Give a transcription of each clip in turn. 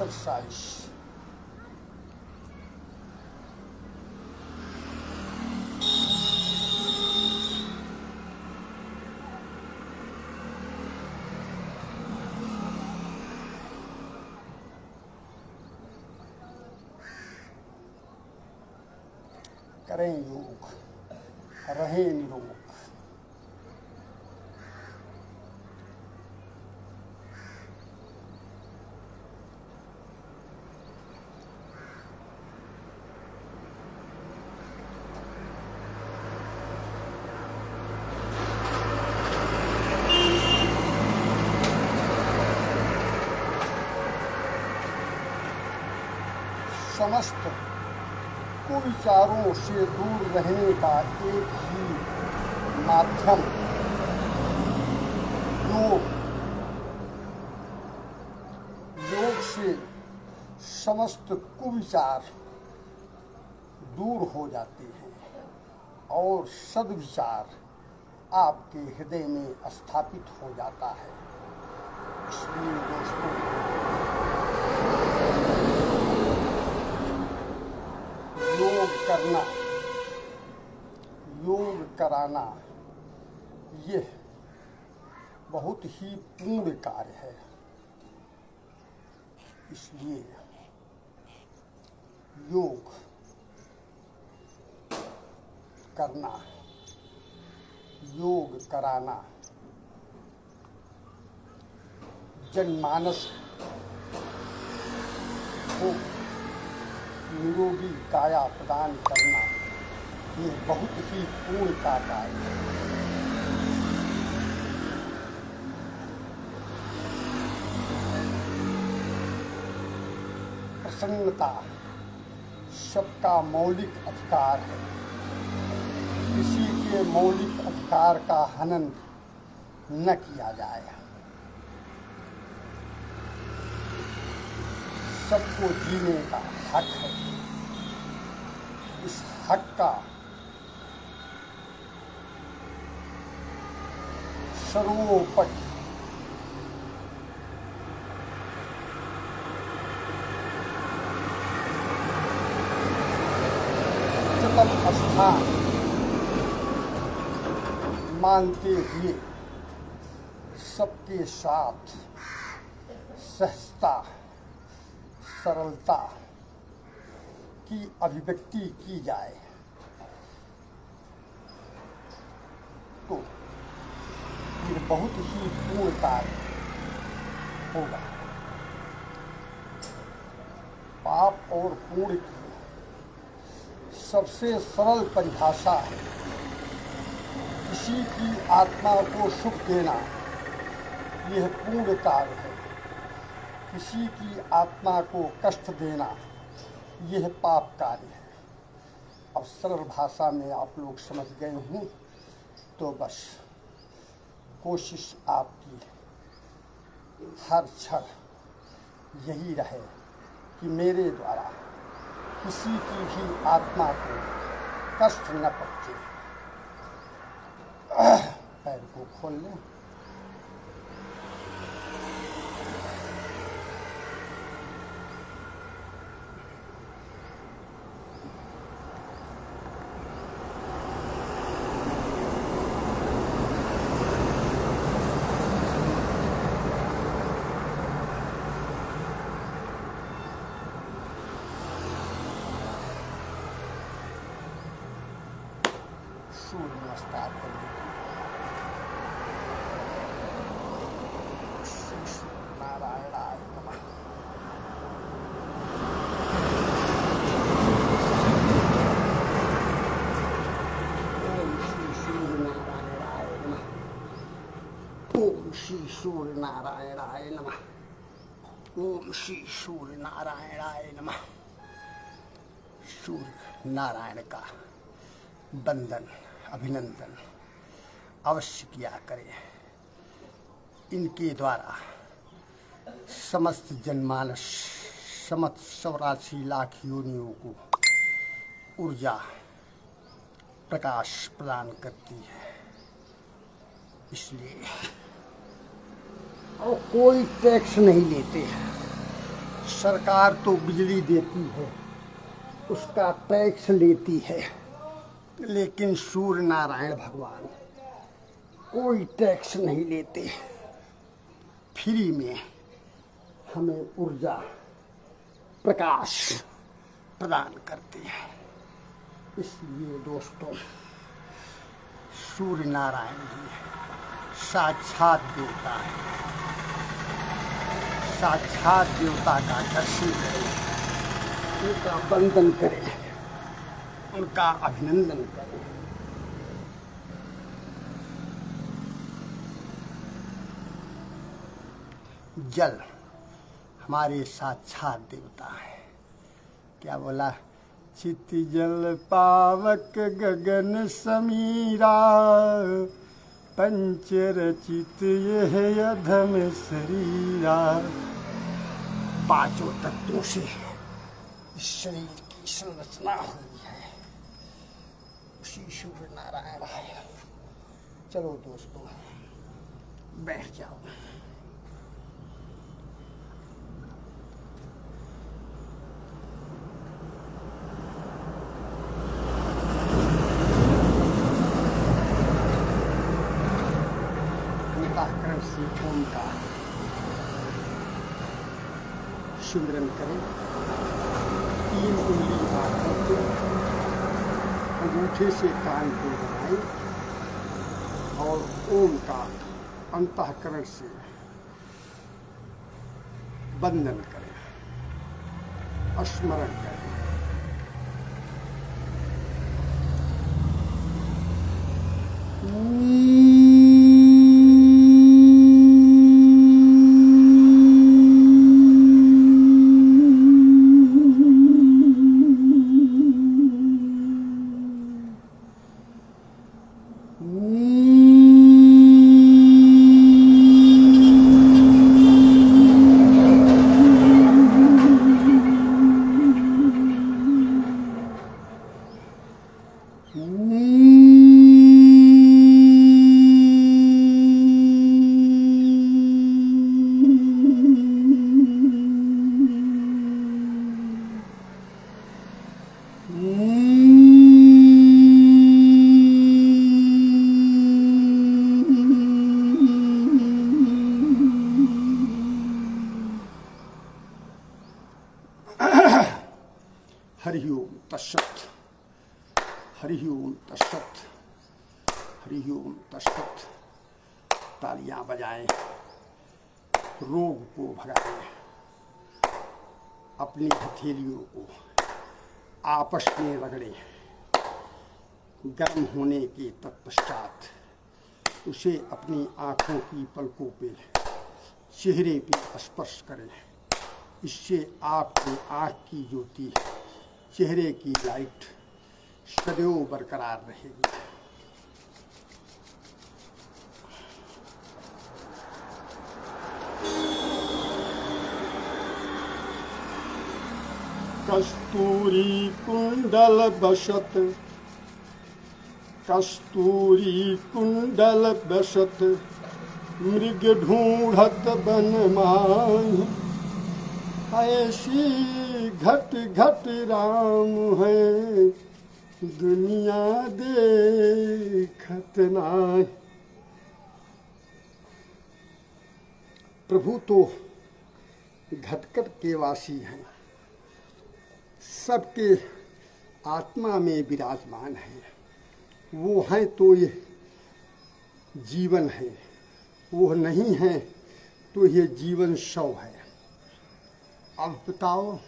Exercise. करें योग, रहें निरोग। समस्त कुविचारों से दूर रहने का एक ही माध्यम योग। योग से समस्त कुविचार दूर हो जाते हैं और सद्विचार आपके हृदय में स्थापित हो जाता है। इसलिए दोस्तों, योग करना, योग कराना, यह बहुत ही पुण्य कार्य है। इसलिए योग करना, योग कराना जनमानस को निरोगी काया प्रदान करना, ये बहुत ही पुण्य का कार्य है। प्रसन्नता सबका मौलिक अधिकार है। किसी के मौलिक अधिकार का हनन न किया जाए। सबको जीने का हक है। इस हक का सर्वोपरि उच्चतम स्थान मानते हुए सबके साथ सहजता, सरलता की अभिव्यक्ति की जाए तो ये बहुत ही पूर्ण कार्य होगा। पाप और पुण्य की सबसे सरल परिभाषा है किसी की आत्मा को सुख देना, यह पुण्य कार्य है। किसी की आत्मा को कष्ट देना, यह पाप कार्य है। अब सरल भाषा में आप लोग समझ गए हों तो बस कोशिश आपकी हर क्षण यही रहे कि मेरे द्वारा किसी की भी आत्मा को कष्ट न पहुंचे। पैर को खोल लें। सूर्य नमस्कार करिए। नारायणाय नमः। ओम श्री सूर्य नारायणाय नमः। ओम श्री सूर्य नारायणाय नमः। ओम श्री सूर्य नारायणाय नमः। सूर्य नारायण का वंदन, अभिनंदन अवश्य किया करें। इनके द्वारा समस्त जनमानस, समस्त 84 लाख योनियों को ऊर्जा, प्रकाश प्रदान करती है। इसलिए और कोई टैक्स नहीं लेते हैं, सरकार तो बिजली देती है, उसका टैक्स लेती है, लेकिन सूर्य नारायण भगवान कोई टैक्स नहीं लेते, फ्री में हमें ऊर्जा प्रकाश प्रदान करते हैं। इसलिए दोस्तों, सूर्य नारायण जी साक्षात देवता है। साक्षात देवता का दर्शन करें, उनका वंदन करें, उनका अभिनंदन करें। जल हमारे साक्षात देवता है। क्या बोला? चित जल पावक गगन समीरा, पंचरचित यह अधम शरीरा। पांचों तत्वों से इस शरीर की संरचना हुई है, उसी सूर्य नारायण है। चलो दोस्तों, बैठ जाओ। अंतःकरण से ओम का सिमरन करें। 3 उंगली हाथ करके अंगूठे से कान को बनाएं और ओम का अंतःकरण से वंदन करें, स्मरण करें। हरि ओम तत्सत, हरि ओम तत्सत, हरि ओम तत्सत। तालियां बजाएं, रोग को भगाएं, अपनी हथेलियों को आपस में रगड़ें। गर्म होने के तत्पश्चात उसे अपनी आँखों की पलकों पे, चेहरे पे स्पर्श करें। इससे आपकी आँख की ज्योति, चेहरे की लाइट सदैव बरकरार रहेगी। कस्तूरी कुंडल बसत, कस्तूरी कुंडल बसत, मृग ढूंढत बनमान। ऐसी घट घट राम है, दुनिया देखत नाय। प्रभु तो घटघट के वासी हैं, सबके आत्मा में विराजमान है। वो हैं तो ये जीवन है, वो नहीं है तो ये जीवन शव है। अब बताओ,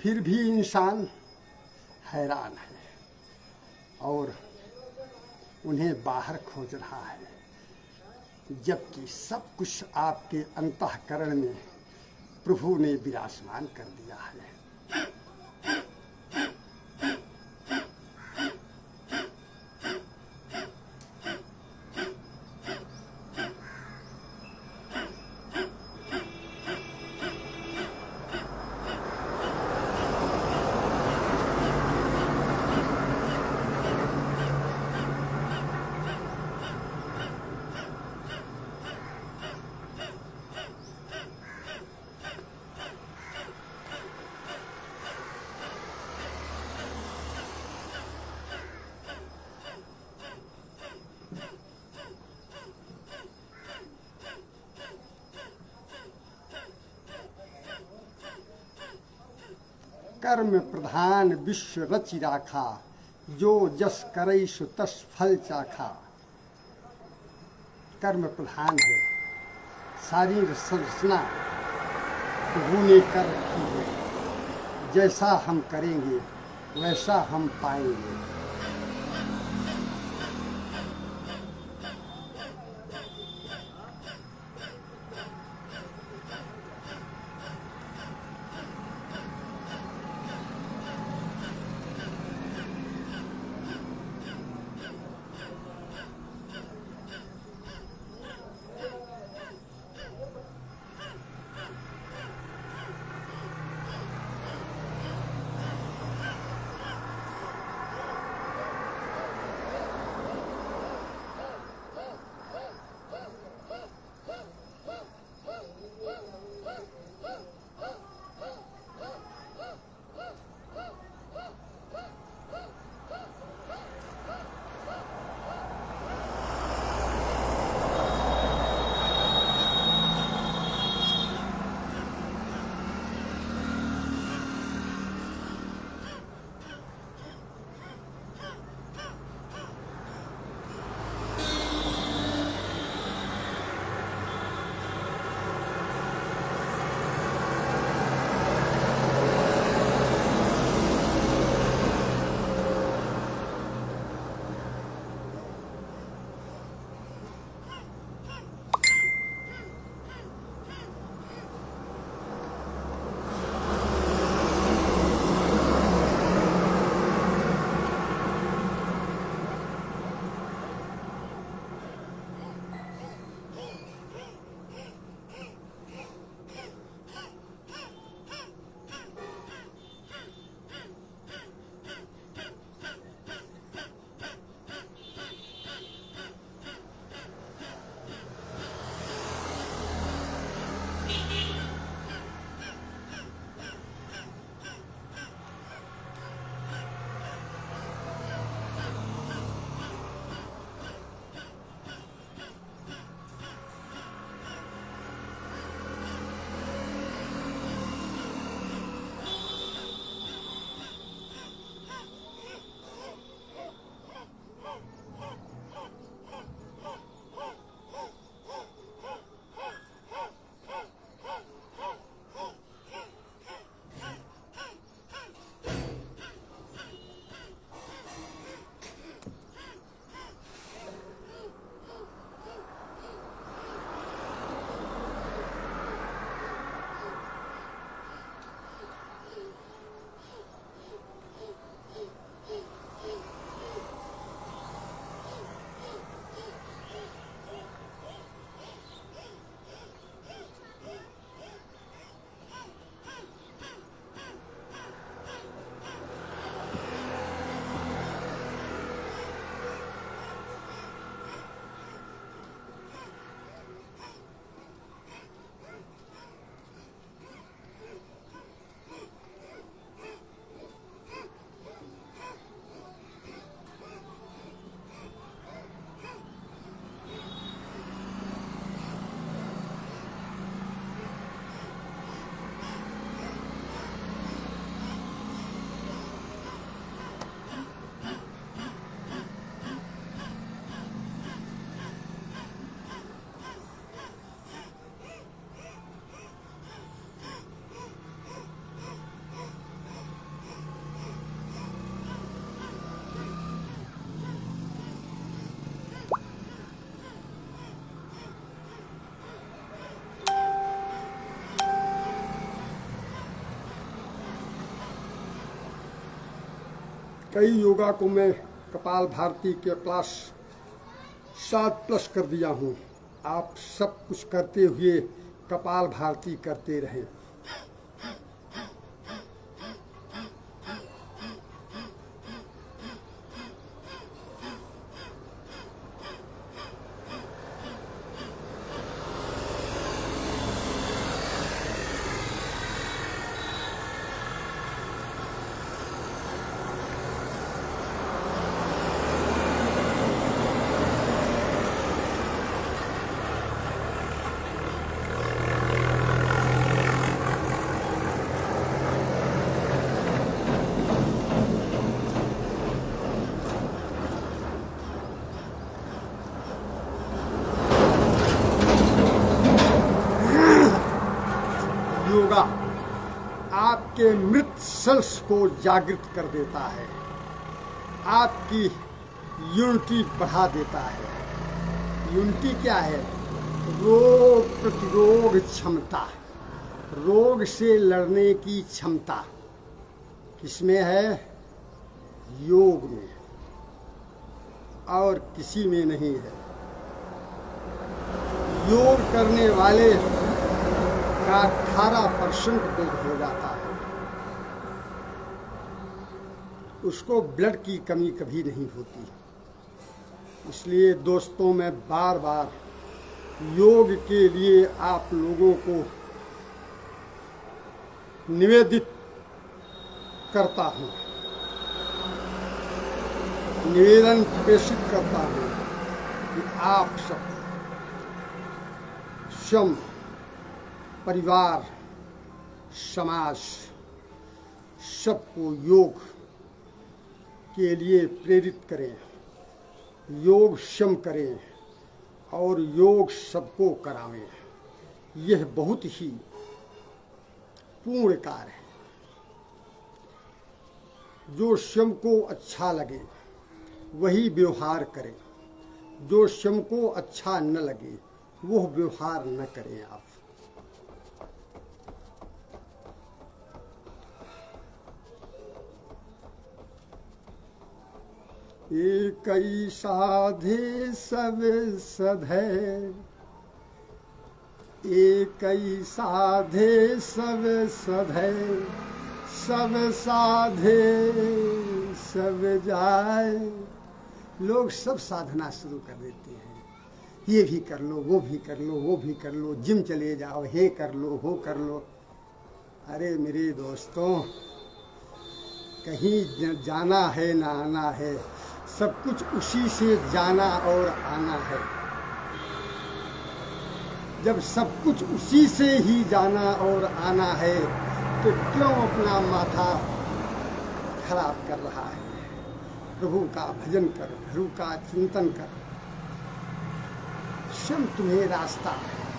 फिर भी इंसान हैरान है और उन्हें बाहर खोज रहा है, जबकि सब कुछ आपके अंतःकरण में प्रभु ने विराजमान कर दिया है। कर्म प्रधान विश्व रचि राखा, जो जस करई सो तस फल चाखा। कर्म प्रधान है, शारीर संरचना प्रभु ने कर रखी है। जैसा हम करेंगे वैसा हम पाएंगे। कई योगा को मैं कपाल भारती के क्लास 7+ कर दिया हूँ। आप सब कुछ करते हुए कपाल भारती करते रहें। आपके मृत सेल्स को जागृत कर देता है, आपकी यूनिटी बढ़ा देता है। यूनिटी क्या है? रोग प्रतिरोध क्षमता, रोग से लड़ने की क्षमता किसमें है? योग में, और किसी में नहीं है। योग करने वाले का 18% दूर हो जाता है, उसको ब्लड की कमी कभी नहीं होती। इसलिए दोस्तों, मैं बार बार योग के लिए आप लोगों को निवेदित करता हूँ, निवेदन प्रेषित करता हूँ कि आप सब स्वयं, परिवार, समाज सबको योग के लिए प्रेरित करें, योग स्वयं करें और योग सबको करावें। यह बहुत ही पूर्ण कार्य है। जो स्वयं को अच्छा लगे वही व्यवहार करें, जो स्वयं को अच्छा न लगे वो व्यवहार न करें। आप एक ही साधे सब सधै, एक ही साधे सब सधै, सब साधे सब जाए। लोग सब साधना शुरू कर देते हैं, ये भी कर लो, वो भी कर लो, वो भी कर लो, जिम चले जाओ, हे कर लो, वो कर लो। अरे मेरे दोस्तों, कहीं जाना है ना आना है, सब कुछ उसी से जाना और आना है। जब सब कुछ उसी से ही जाना और आना है तो क्यों अपना माथा खराब कर रहा है? प्रभु का भजन कर, प्रभु का चिंतन कर, स्वयं तुम्हें रास्ता।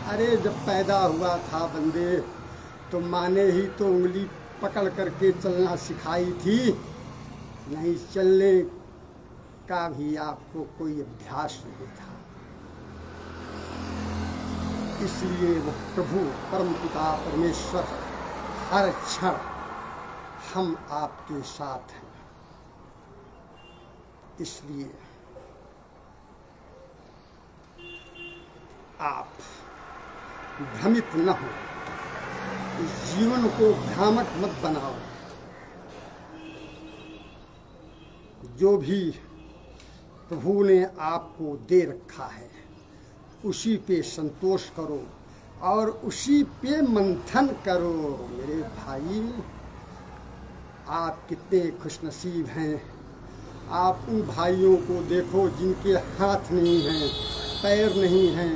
अरे जब पैदा हुआ था बंदे तो माँ ने ही तो उंगली पकड़ करके चलना सिखाई थी, नहीं चलने का भी आपको कोई अभ्यास नहीं था। इसलिए वो प्रभु परमपिता परमेश्वर हर क्षण हम आपके साथ हैं। इसलिए आप भ्रमित न हो, इस जीवन को भ्रामक मत बनाओ। जो भी प्रभु ने आपको दे रखा है उसी पे संतोष करो और उसी पे मंथन करो। मेरे भाई, आप कितने खुशनसीब हैं। आप उन भाइयों को देखो जिनके हाथ नहीं हैं, पैर नहीं हैं,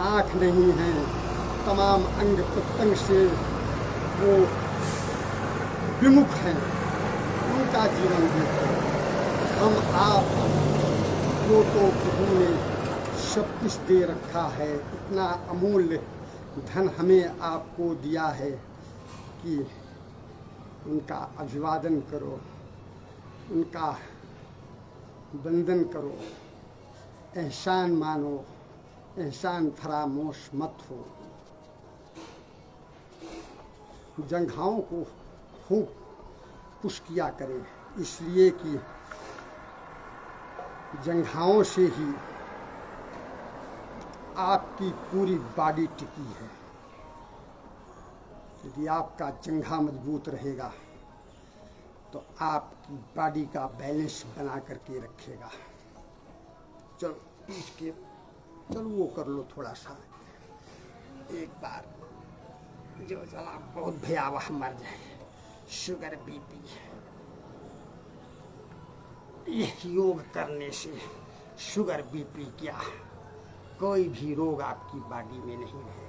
आँख नहीं हैं, तमाम अंग प्रत्यंग से वो विमुख हैं, उनका जीवन देखो। हम आप को तो प्रभु ने सब कुछ दे रखा है, इतना अमूल्य धन हमें आपको दिया है कि उनका अभिवादन करो, उनका वंदन करो, एहसान मानो, एहसान फरामोश मत हो। जंघाओं को खूब पुश किया करें, इसलिए कि जंघाओं से ही आपकी पूरी बॉडी टिकी है। यदि आपका जंघा मजबूत रहेगा तो आपकी बॉडी का बैलेंस बना करके रखेगा। चलो पीछ के चलो वो कर लो थोड़ा सा, एक बार जो चला बहुत भयावह मर जाए, शुगर बीपी। यह योग करने से शुगर बीपी क्या, कोई भी रोग आपकी बॉडी में नहीं रहेगा।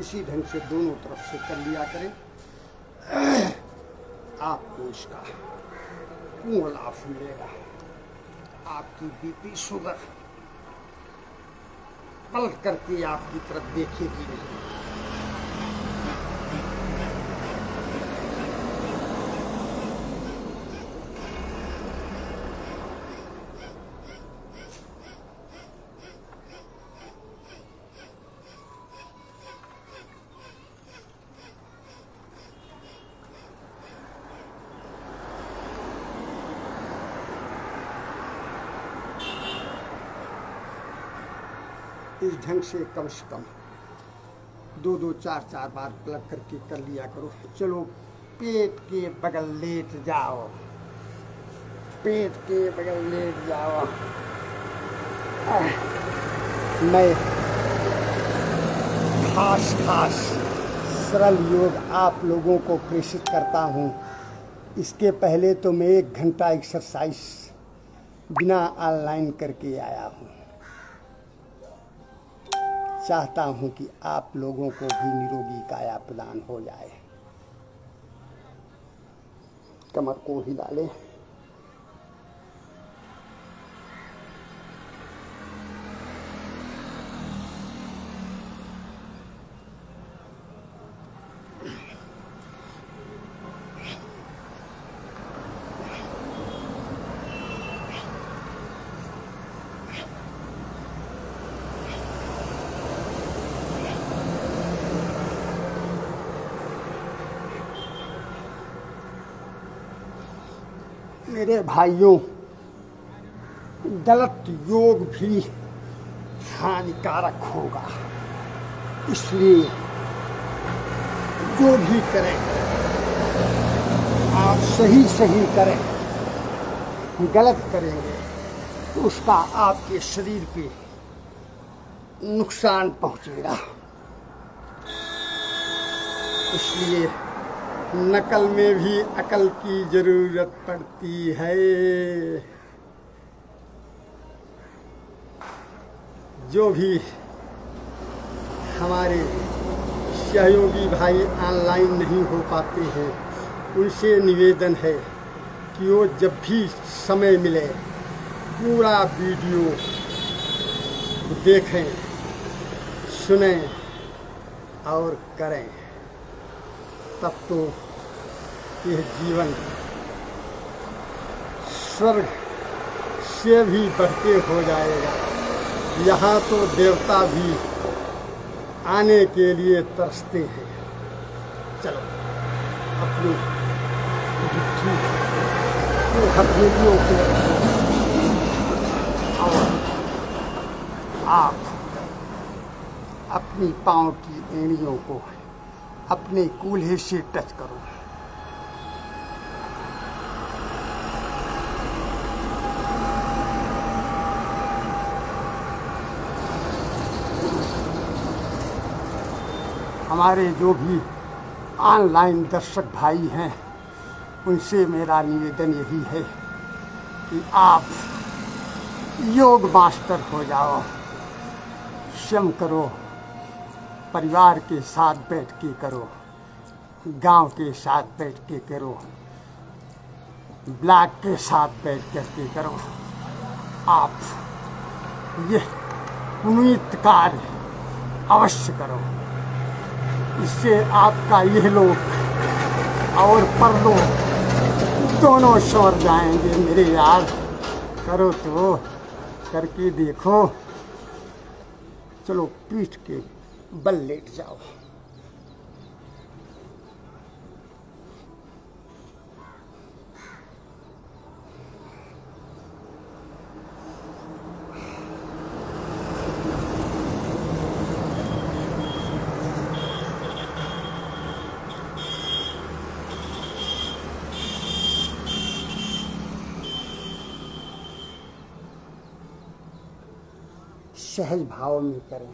इसी ढंग से दोनों तरफ से कर लिया करें, आपको इसका पूर्ण लाभ मिलेगा। आपकी बीपी शुगर पलट करके आपकी तरफ देखेगी नहीं। इस ढंग से कम से कम 2-2, 4-4 बार प्लग करके कर लिया करो। चलो पेट के बगल लेट जाओ, पेट के बगल लेट जाओ। मैं खास सरल योग आप लोगों को प्रेषित करता हूँ। इसके पहले तो मैं 1 घंटा एक्सरसाइज बिना ऑनलाइन करके आया हूँ। चाहता हूं कि आप लोगों को भी निरोगी काया प्रदान हो जाए। कमर को हिला ले। मेरे भाइयों, गलत योग भी हानिकारक होगा, इसलिए जो भी करें आप सही करें। गलत करेंगे तो उसका आपके शरीर पे नुकसान पहुंचेगा। इसलिए नकल में भी अकल की जरूरत पड़ती है। जो भी हमारे सहयोगी भाई ऑनलाइन नहीं हो पाते हैं, उनसे निवेदन है कि वो जब भी समय मिले पूरा वीडियो देखें, सुनें और करें। तब तो यह जीवन स्वर्ग से भी बढ़के हो जाएगा। यहाँ तो देवता भी आने के लिए तरसते हैं। चलो अपनी बुद्धि को हथेलियों को और आप अपनी पाँव की एड़ियों को अपने कूल्हे से टच करो। हमारे जो भी ऑनलाइन दर्शक भाई हैं, उनसे मेरा निवेदन यही है कि आप योग मास्टर हो जाओ। स्वयं करो, परिवार के साथ बैठ के करो, गांव के साथ बैठ के करो, ब्लॉक के साथ बैठ करके करो। आप यह पुनीत कार्य अवश्य करो। इससे आपका यह लोक और परलोक दोनों संवर जाएंगे। मेरे यार, करो तो करके देखो। चलो पीठ के बल लेट जाओ। सहज भाव में करें।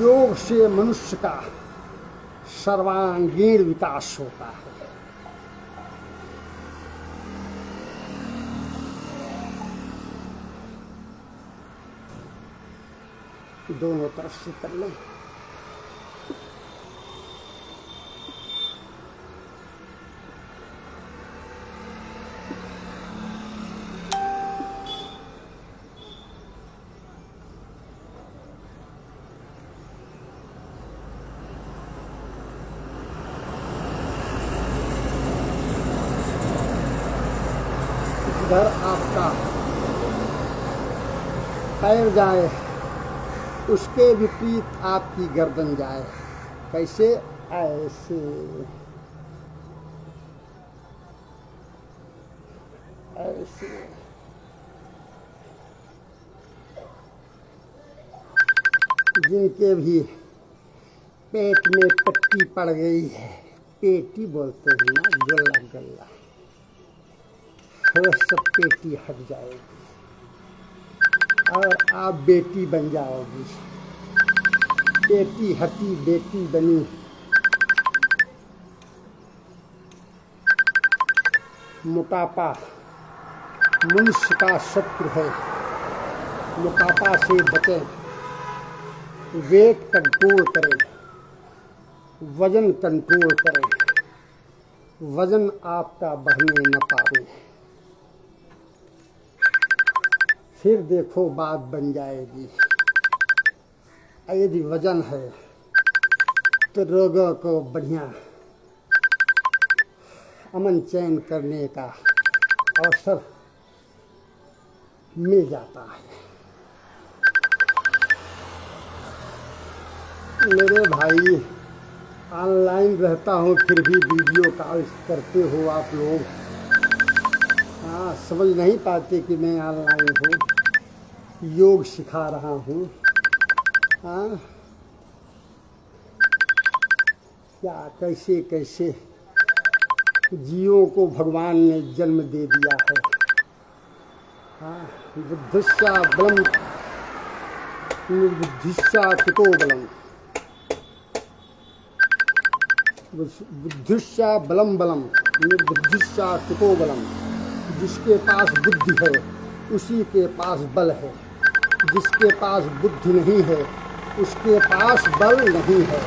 योग से मनुष्य का सर्वांगीण विकास होता है। दोनों तरफ से कर लें। इधर आपका पैर जाए, उसके विपरीत आपकी गर्दन जाए। कैसे? ऐसे ऐसे। जिनके भी पेट में पट्टी पड़ गई है, पेटी बोलते हैं ना, गला गला, वो सब पेटी हट जाएगी और आप बेटी बन जाओगी। पेटी हटी, बेटी बनी। मोटापा मनुष्य का शत्रु है। मोटापा से बचें, वेट कंट्रोल करें, वजन कंट्रोल करें, वजन आपका बढ़ने न पावे। फिर देखो बात बन जाएगी। यदि वजन है तो रोगों को बढ़िया अमन चैन करने का अवसर मिल जाता है। मेरे भाई, ऑनलाइन रहता हूँ फिर भी वीडियो कॉल करते हो आप लोग। हाँ, समझ नहीं पाते कि मैं ऑनलाइन हूँ, योग सिखा रहा हूँ। हाँ, क्या कैसे कैसे जीवों को भगवान ने जन्म दे दिया है। हाँ, बुद्धिश्चा बलम निर्बुद्धिश्चा कुतो बलम, बुद्धिश्चा बलम बलम निर्बुद्धिश्चा कुतो बलम। जिसके पास बुद्धि है उसी के पास बल है, जिसके पास बुद्धि नहीं है उसके पास बल नहीं है।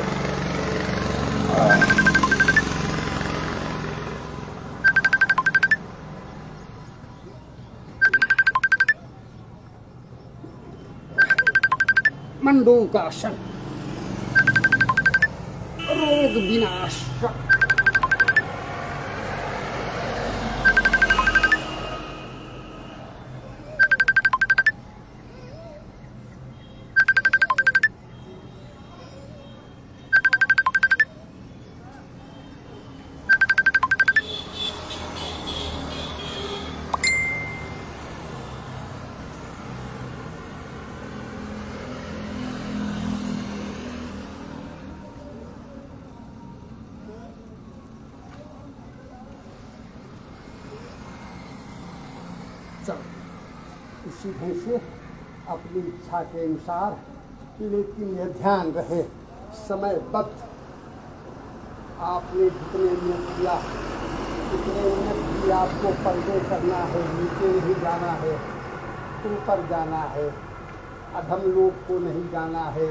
मंडूकासन, रोग विनाशक। इसी ढंग से अपनी इच्छा के अनुसार, लेकिन यह ध्यान रहे समयबद्ध आपने जितने मिनट किया उतने मिनट भी आपको पर्दे करना है, नीचे नहीं जाना है, ऊपर जाना है, अधम लोग को नहीं जाना है,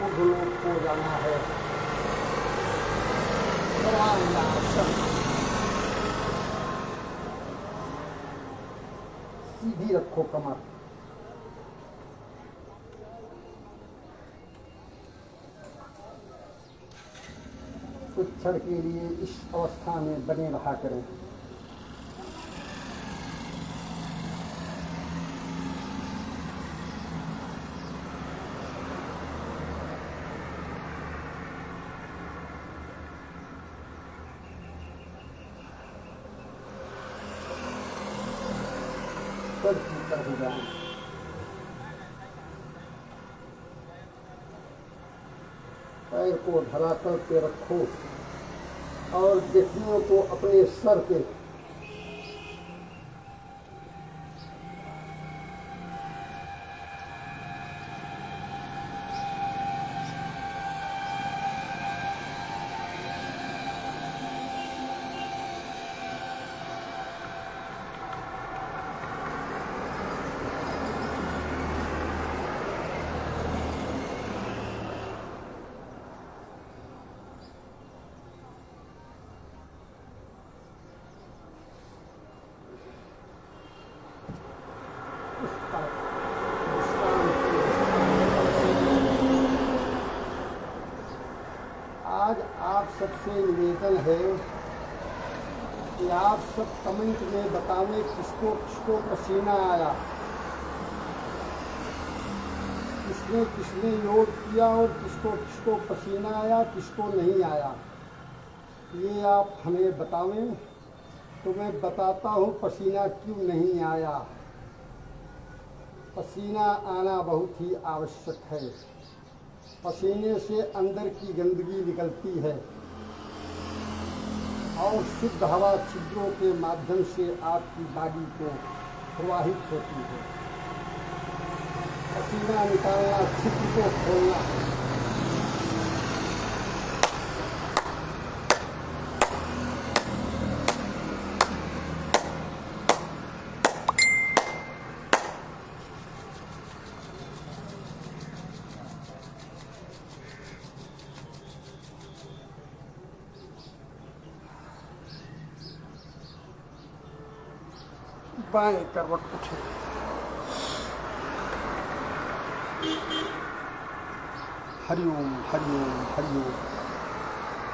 ऊर्ध लोग को जाना है। सीधी रखो कमर। कुछ क्षण के लिए इस अवस्था में बने रहा करें। पैर को धरातल पे रखो और देखने को अपने सर पे आप सबसे निवेदन है कि आप सब कमेंट में बतावें किसको किसको पसीना आया, किसने किसने योग किया और किसको किसको पसीना आया, किसको नहीं आया, ये आप हमें बतावें। तो मैं बताता हूँ पसीना क्यों नहीं आया। पसीना आना बहुत ही आवश्यक है। पसीने से अंदर की गंदगी निकलती है और शुद्ध हवा छिद्रों के माध्यम से आपकी बॉडी को प्रवाहित होती है। पसीना निकालना, छिद्र को खोलना। बाएं करवट उठे, हरिओम हरिओम हरिओम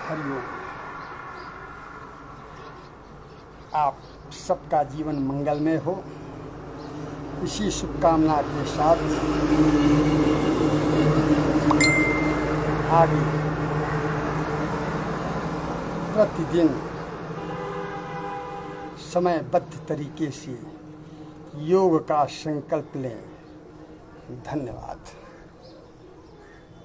हरिओम। आप सबका जीवन मंगलमय हो, इसी शुभकामना के साथ आगे प्रतिदिन समयबद्ध तरीके से योग का संकल्प लें। धन्यवाद।